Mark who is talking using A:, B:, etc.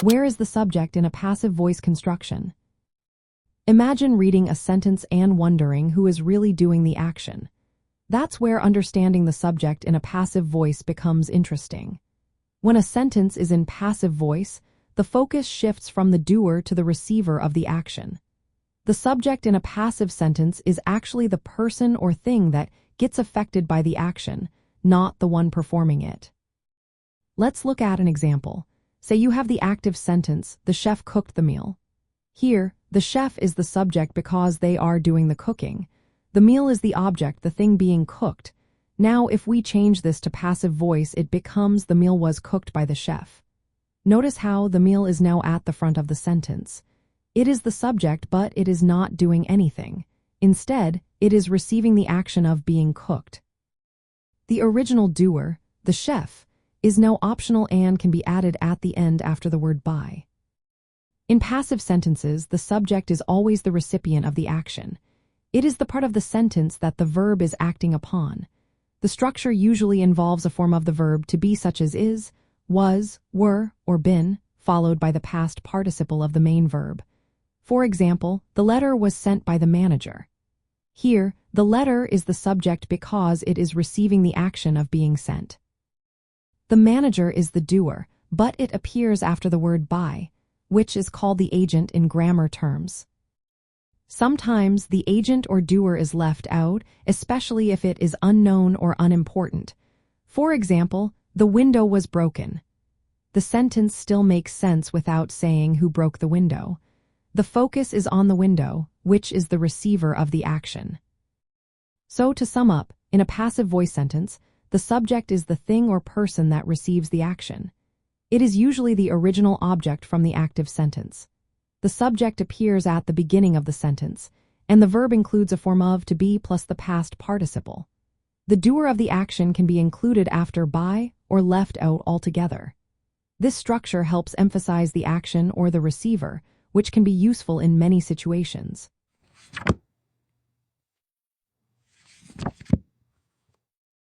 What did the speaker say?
A: Where is the subject in a passive voice construction? Imagine reading a sentence and wondering who is really doing the action. That's where understanding the subject in a passive voice becomes interesting. When a sentence is in passive voice, the focus shifts from the doer to the receiver of the action. The subject in a passive sentence is actually the person or thing that gets affected by the action, not the one performing it. Let's look at an example. Say you have the active sentence, the chef cooked the meal. Here, the chef is the subject because they are doing the cooking. The meal is the object, the thing being cooked. Now, if we change this to passive voice, it becomes the meal was cooked by the chef. Notice how the meal is now at the front of the sentence. It is the subject, but it is not doing anything. Instead, it is receiving the action of being cooked. The original doer, the chef, is now optional and can be added at the end after the word by. In passive sentences, the subject is always the recipient of the action. It is the part of the sentence that the verb is acting upon. The structure usually involves a form of the verb to be such as is, was, were, or been, followed by the past participle of the main verb. For example, the letter was sent by the manager. Here, the letter is the subject because it is receiving the action of being sent. The manager is the doer, but it appears after the word by, which is called the agent in grammar terms. Sometimes the agent or doer is left out, especially if it is unknown or unimportant. For example, the window was broken. The sentence still makes sense without saying who broke the window. The focus is on the window, which is the receiver of the action. So to sum up, in a passive voice sentence, the subject is the thing or person that receives the action. It is usually the original object from the active sentence. The subject appears at the beginning of the sentence, and the verb includes a form of to be plus the past participle. The doer of the action can be included after by or left out altogether. This structure helps emphasize the action or the receiver, which can be useful in many situations.